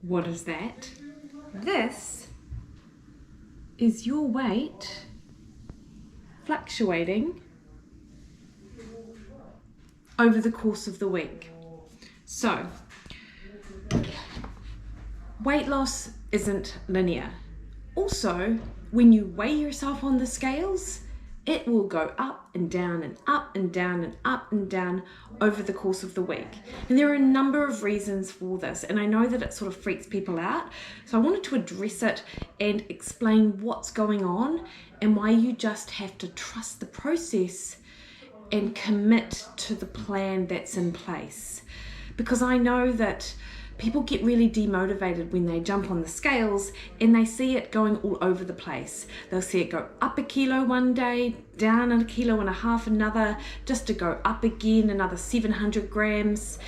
What is that? This is your weight fluctuating over the course of the week. So, weight loss isn't linear. Also, when you weigh yourself on the scales, it will go up and down and up and down and up and down over the course of the week. And there are a number of reasons for this, and I know that it sort of freaks people out. So I wanted to address it and explain what's going on and why you just have to trust the process and commit to the plan that's in place. Because I know that people get really demotivated when they jump on the scales and they see it going all over the place. They'll see it go up a kilo one day, down a kilo and a half another, just to go up again another 700 grams.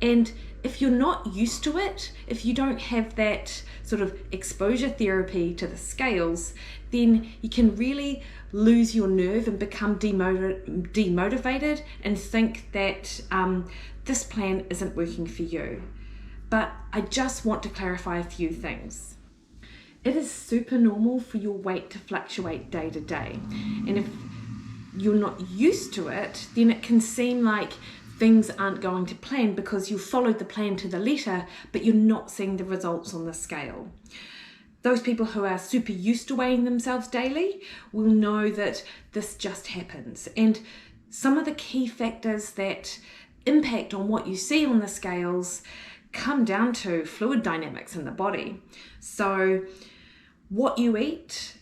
And if you're not used to it, if you don't have that sort of exposure therapy to the scales, then you can really lose your nerve and become demotivated and think that this plan isn't working for you. But I just want to clarify a few things. It is super normal for your weight to fluctuate day to day. And if you're not used to it, then it can seem like things aren't going to plan because you followed the plan to the letter, but you're not seeing the results on the scale. Those people who are super used to weighing themselves daily will know that this just happens. And some of the key factors that impact on what you see on the scales come down to fluid dynamics in the body. So what you eat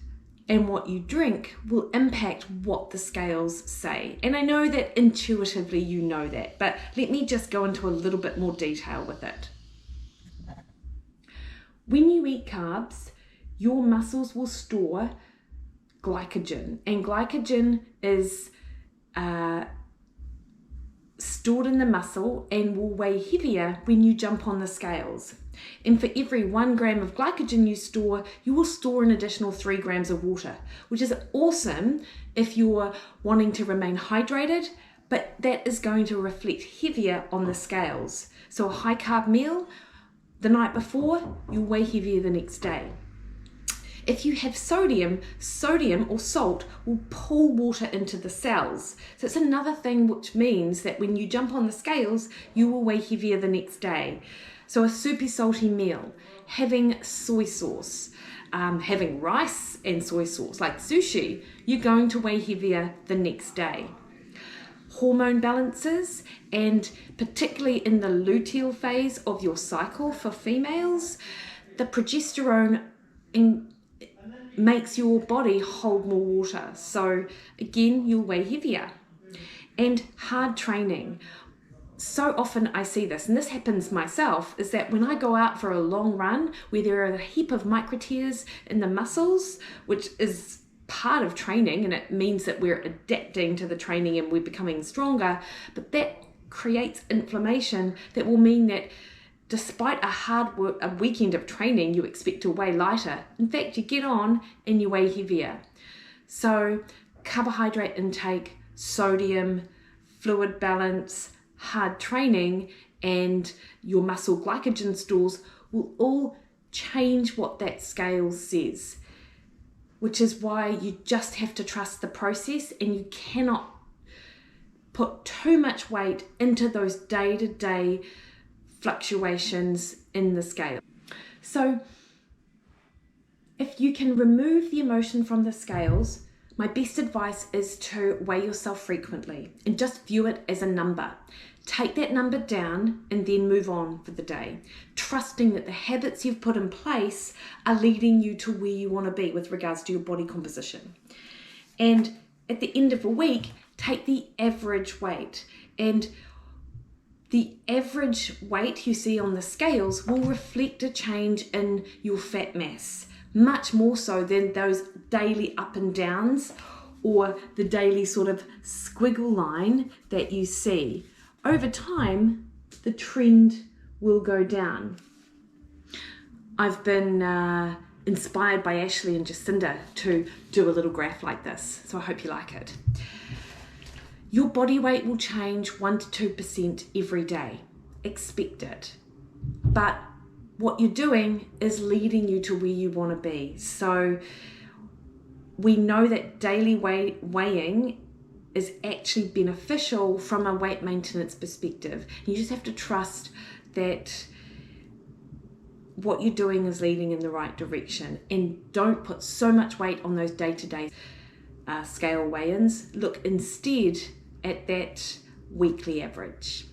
and what you drink will impact what the scales say. And I know that intuitively you know that, but let me just go into a little bit more detail with it. When you eat carbs, your muscles will store glycogen, and glycogen is stored in the muscle and will weigh heavier when you jump on the scales. And for every 1 gram of glycogen you store, you will store an additional 3 grams of water, which is awesome if you're wanting to remain hydrated, but that is going to reflect heavier on the scales. So a high carb meal the night before, you'll weigh heavier the next day. If you have sodium or salt will pull water into the cells. So it's another thing which means that when you jump on the scales, you will weigh heavier the next day. So a super salty meal, having soy sauce, having rice and soy sauce like sushi, you're going to weigh heavier the next day. Hormone balances, and particularly in the luteal phase of your cycle for females, the progesterone makes your body hold more water. So again, you'll weigh heavier. And hard training. So often I see this, and this happens myself, is that when I go out for a long run where there are a heap of micro tears in the muscles, which is part of training, and it means that we're adapting to the training and we're becoming stronger, but that creates inflammation that will mean that despite a weekend of training, you expect to weigh lighter. In fact, you get on and you weigh heavier. So carbohydrate intake, sodium, fluid balance, hard training, and your muscle glycogen stores will all change what that scale says, which is why you just have to trust the process, and you cannot put too much weight into those day-to-day fluctuations in the scale. So if you can remove the emotion from the scales, my best advice is to weigh yourself frequently and just view it as a number. Take that number down and then move on for the day, trusting that the habits you've put in place are leading you to where you want to be with regards to your body composition. And at the end of a week, take the average weight, and the average weight you see on the scales will reflect a change in your fat mass, much more so than those daily up and downs or the daily sort of squiggle line that you see. Over time, the trend will go down. I've been inspired by Ashley and Jacinda to do a little graph like this, so I hope you like it. Your body weight will change 1 to 2% every day. Expect it. But what you're doing is leading you to where you want to be. So we know that daily weighing is actually beneficial from a weight maintenance perspective. You just have to trust that what you're doing is leading in the right direction, and don't put so much weight on those day-to-day scale weigh-ins. Look instead at that weekly average.